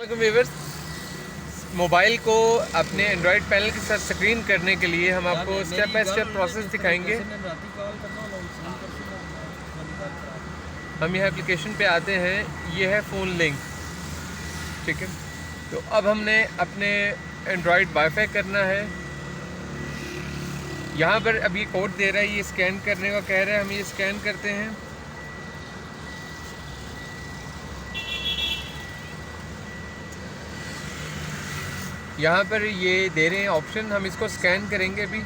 Viewers, mobile को अपने Android panel के साथ स्क्रीन करने के लिए हम आपको स्टेप बाय स्टेप प्रोसेस दिखाएंगे। हम यह एप्लीकेशन पे आते हैं, ये है फ़ोन लिंक, ठीक है। तो अब हमने अपने एंड्रॉयड वाईफाई करना है। यहाँ पर अब ये कोड दे रहा है, ये स्कैन करने का कह रहा है, हम ये स्कैन करते हैं। यहाँ पर ये दे रहे हैं ऑप्शन, हम इसको स्कैन करेंगे अभी।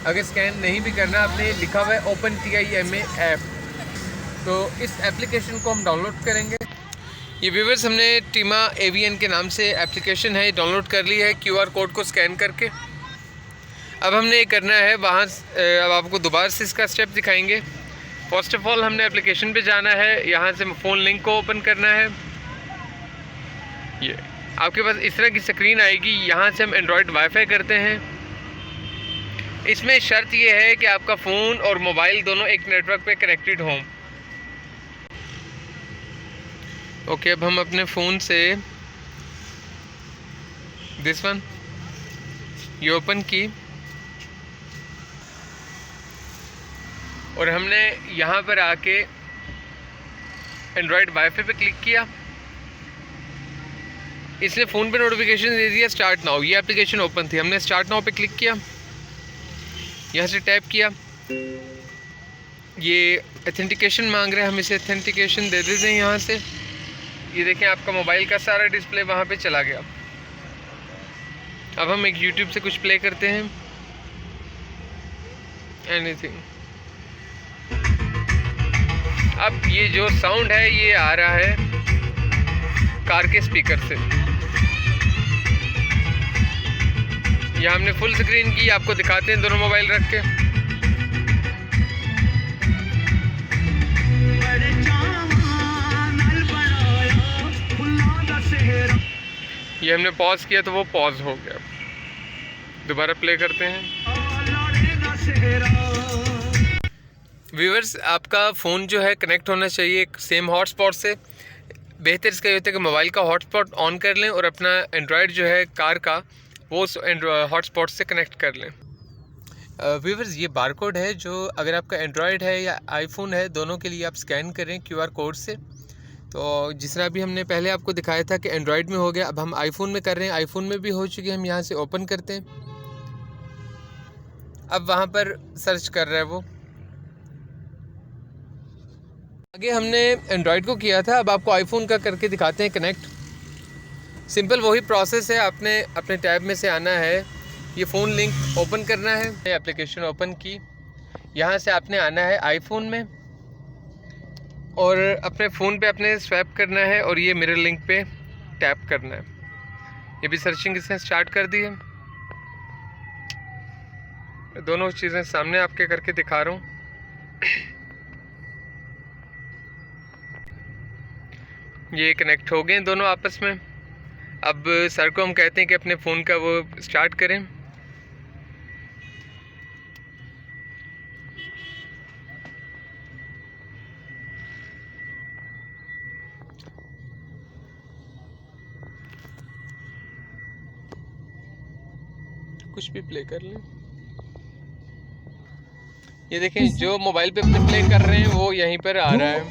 अगर स्कैन नहीं भी करना, आपने लिखा हुआ है OpenTIMA ऐप, तो इस एप्लीकेशन को हम डाउनलोड करेंगे। ये व्यूअर्स, हमने टीमा AVN के नाम से एप्लीकेशन है, डाउनलोड कर ली है QR कोड को स्कैन करके। अब हमने ये करना है वहाँ, अब आपको दोबारा से इसका स्टेप दिखाएंगे। फर्स्ट ऑफ ऑल हमने एप्लीकेशन पे जाना है, यहाँ से फ़ोन लिंक को ओपन करना है। ये आपके पास इस तरह की स्क्रीन आएगी, यहाँ से हम एंड्रॉयड वाईफाई करते हैं। इसमें शर्त ये है कि आपका फ़ोन और मोबाइल दोनों एक नेटवर्क पे कनेक्टेड हों। ओके, अब हम अपने फ़ोन से दिस वन ये ओपन की और हमने यहाँ पर आके एंड्रॉयड वाईफाई पे क्लिक किया। इसने फ़ोन पे नोटिफिकेशन दे दिया स्टार्ट नाउ। ये एप्लीकेशन ओपन थी, हमने स्टार्ट नाउ पे क्लिक किया, यहाँ से टैप किया। ये ऑथेंटिकेशन मांग रहे हैं, हम इसे ऑथेंटिकेशन दे देते हैं यहाँ से। ये देखें, आपका मोबाइल का सारा डिस्प्ले वहाँ पे चला गया। अब हम एक यूट्यूब से कुछ प्ले करते हैं, एनीथिंग। अब ये जो साउंड है ये आ रहा है कार के स्पीकर से। यहाँ हमने फुल स्क्रीन की, आपको दिखाते हैं दोनों मोबाइल रख के। ये हमने पॉज किया तो वो पॉज हो गया। दोबारा प्ले करते हैं। व्यूअर्स, आपका फ़ोन जो है कनेक्ट होना चाहिए एक सेम हॉटस्पॉट से। बेहतर इसका ये होता है कि मोबाइल का हॉटस्पॉट ऑन कर लें और अपना एंड्रॉयड जो है कार का वो हॉटस्पॉट से कनेक्ट कर लें। व्यूअर्स, ये बारकोड है जो अगर आपका एंड्रॉयड है या आईफोन है, दोनों के लिए आप स्कैन करें QR कोड से। तो जिस तरह भी हमने पहले आपको दिखाया था कि एंड्रॉयड में हो गया, अब हम आईफोन में कर रहे हैं। आईफोन में भी हो चुकी है, हम यहाँ से ओपन करते हैं। अब वहाँ पर सर्च कर रहा है वो। आगे हमने एंड्रॉयड को किया था, अब आपको आईफोन का करके दिखाते हैं कनेक्ट। सिंपल वही प्रोसेस है, आपने अपने टैब में से आना है, ये फ़ोन लिंक ओपन करना है, एप्लीकेशन ओपन की। यहाँ से आपने आना है आईफोन में और अपने फ़ोन पे अपने स्वैप करना है और ये मिरर लिंक पे टैप करना है। ये भी सर्चिंग इसने स्टार्ट कर दी है। दोनों चीज़ें सामने आपके करके दिखा रहा हूँ। ये कनेक्ट हो गए दोनों आपस में। अब सर को हम कहते हैं कि अपने फ़ोन का वो स्टार्ट करें। कुछ भी प्ले कर लें। ये देखें, जो मोबाइल पे प्ले कर रहे हैं वो यहीं पर आ रहा है,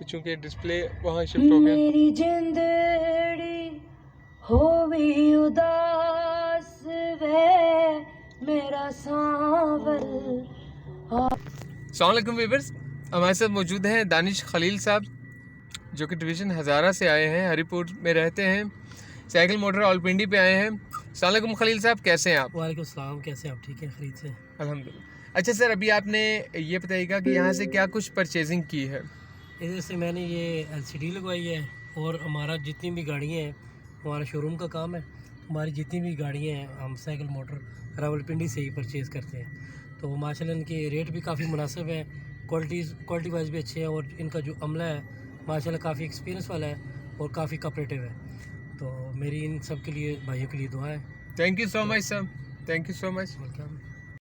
चूँकि डिस्प्ले वहाँ शिफ्ट हो गया। मेरी जिंदड़ी होवी उदास वे मेरा सांवल। अस्सलाम वालेकुम व्यूअर्स, हमारे साथ मौजूद हैं दानिश खलील साहब, जो कि डिवीज़न हज़ारा से आए हैं, हरीपुर में रहते हैं, साइकिल मोटर रावलपिंडी पे आए हैं। अस्सलाम वालेकुम खलील साहब, कैसे हैं आप? वालेकुम सलाम, कैसे आप? ठीक है, खरीद से अल्हम्दुलिल्लाह। अच्छा सर, अभी आपने ये बताइएगा कि यहाँ से क्या कुछ परचेजिंग की है? इधर से मैंने ये LCD लगवाई है और हमारा जितनी भी गाड़ियाँ हैं, हमारा शोरूम का काम है। हमारी जितनी भी गाड़ियाँ हैं हम साइकिल मोटर रावलपिंडी से ही परचेज़ करते हैं। तो माशाल्लाह इनके रेट भी काफ़ी मुनासिब है, क्वालिटी वाइज भी अच्छे हैं और इनका जो अमला है माशाल्लाह काफ़ी एक्सपीरियंस वाला है और काफ़ी कोऑपरेटिव है। तो मेरी इन सब के लिए, भाइयों के लिए दुआ है। Thank you so much sir, thank you so much. Welcome.